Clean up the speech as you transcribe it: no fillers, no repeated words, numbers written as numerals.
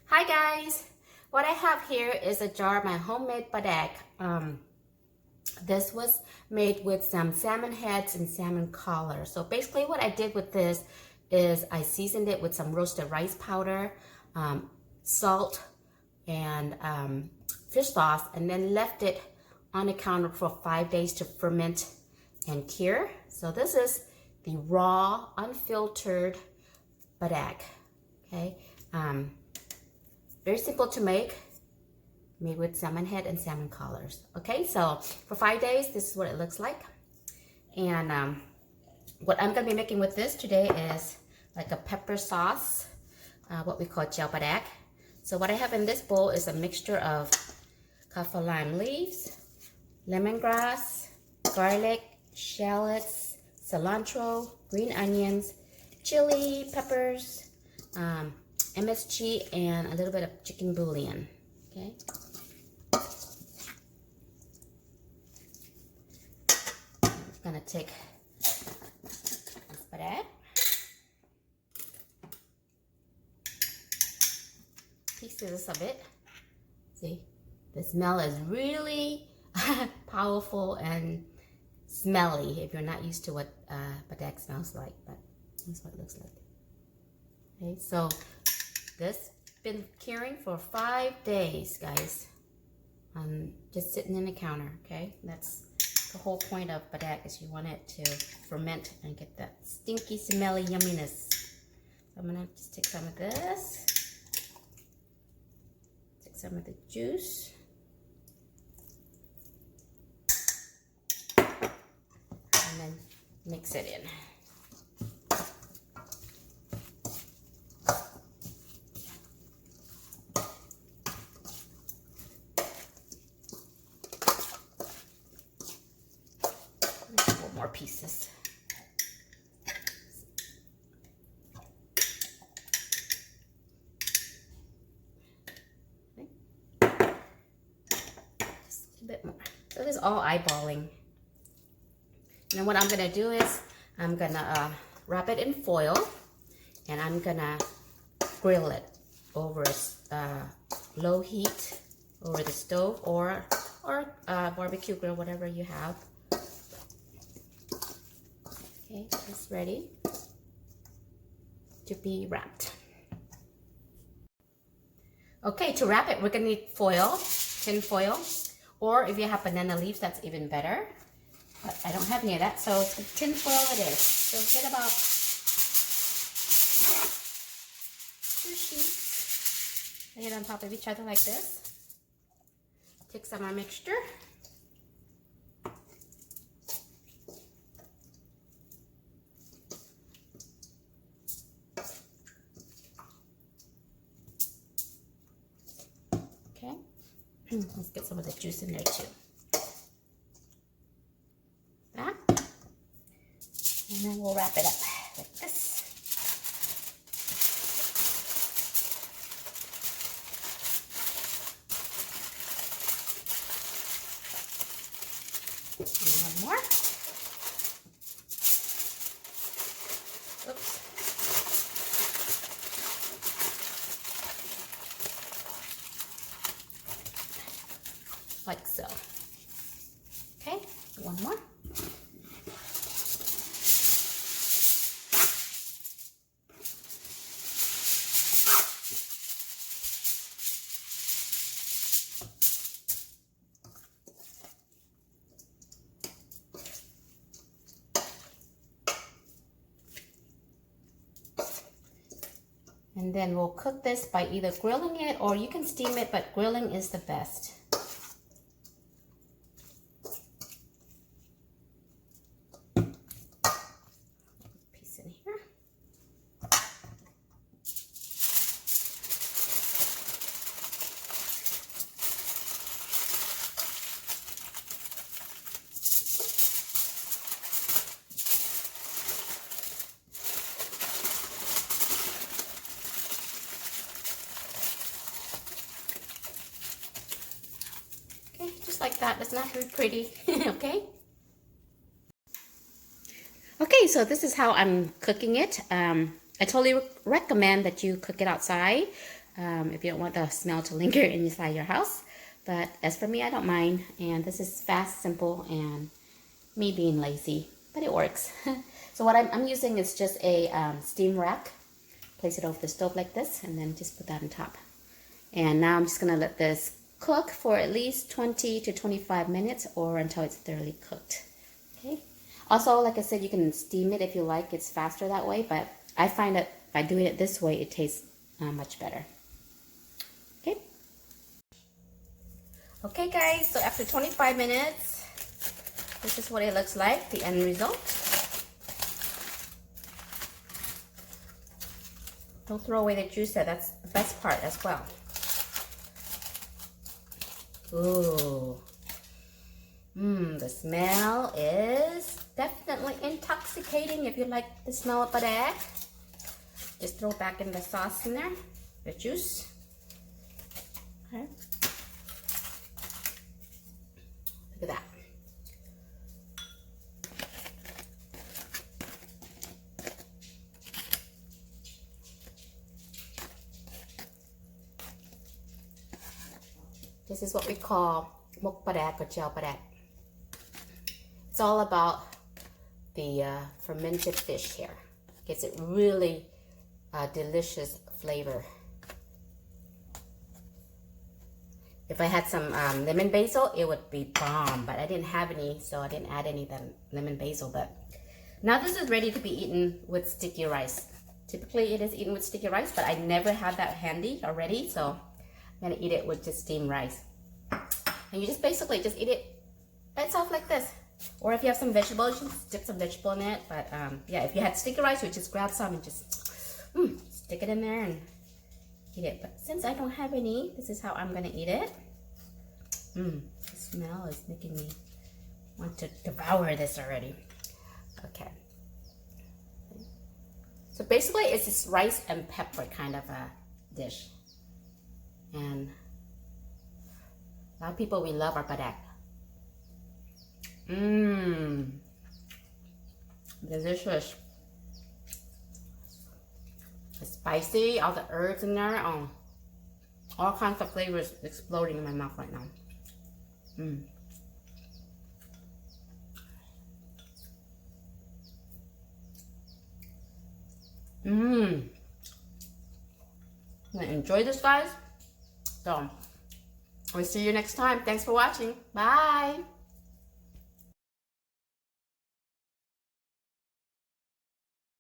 Hi guys! What I have here is a jar of my homemade padek. This was made with some salmon heads and salmon collar. So basically what I did with this is I seasoned it with some roasted rice powder, salt, and fish sauce, and then left it on the counter for 5 days to ferment and cure. So this is the raw, unfiltered padek. Okay. Very simple to make, made with salmon head and salmon collars. Okay, so for 5 days, this is what it looks like. And what I'm gonna be making with this today is like a pepper sauce, what we call gel padek. So what I have in this bowl is a mixture of kaffir lime leaves, lemongrass, garlic, shallots, cilantro, green onions, chili, peppers, MSG, and a little bit of chicken bouillon. Okay. I'm gonna take this padek, pieces of it. See, the smell is really powerful and smelly if you're not used to what padek smells like, but that's what it looks like. Okay, so this been curing for 5 days, guys. Just sitting in the counter. Okay, that's the whole point of padek, is you want it to ferment and get that stinky, smelly yumminess. So I'm gonna just take some of this, take some of the juice, and then mix it in. More pieces. Okay. Just a bit more. So this is all eyeballing. And what I'm gonna do is I'm gonna wrap it in foil, and I'm gonna grill it over low heat over the stove or barbecue grill, whatever you have. Okay, it's ready to be wrapped. Okay, to wrap it, we're gonna need foil, tin foil, or if you have banana leaves, that's even better. But I don't have any of that, so tin foil it is. So get about 2 sheets, lay it on top of each other like this. Take some of our mixture. Let's get some of the juice in there too. That. And then we'll wrap it up like this. And one more. Oops. Like so. Okay, one more. And then we'll cook this by either grilling it, or you can steam it, but grilling is the best. Just like that. It's not very pretty. Okay. Okay, so this is how I'm cooking it. I totally recommend that you cook it outside. if you don't want the smell to linger inside your house. But as for me, I don't mind. And this is fast, simple, and me being lazy, but it works. So what I'm using is just a steam rack. Place it over the stove like this, and then just put that on top. And now I'm just gonna let this cook for at least 20 to 25 minutes or until it's thoroughly cooked. Okay. Also, like I said, you can steam it if you like. It's faster that way, but I find that by doing it this way, it tastes much better. Okay. Okay, guys. So after 25 minutes, this is what it looks like, the end result. Don't throw away the juice there. That's the best part as well. Ooh. The smell is definitely intoxicating if you like the smell of padek. Just throw back in the sauce in there, the juice. Okay. Look at that. This is what we call Mok Padek or Gel Padek. It's all about the fermented fish here. Gives it really delicious flavor. If I had some lemon basil, it would be bomb, but I didn't have any, so I didn't add any lemon basil. But now this is ready to be eaten with sticky rice. Typically it is eaten with sticky rice, but I never had that handy already, so I'm gonna eat it with just steamed rice. And you just basically just eat it by itself like this. Or if you have some vegetables, you can dip some vegetable in it. But yeah, if you had sticky rice, you just grab some and just stick it in there and eat it. But since I don't have any, this is how I'm gonna eat it. The smell is making me want to devour this already. Okay. So basically, it's this rice and pepper kind of a dish. And a lot of people, we love our padek. Delicious. It's spicy, all the herbs in there. All kinds of flavors exploding in my mouth right now. Enjoy this, guys. So, we'll see you next time. Thanks for watching. Bye.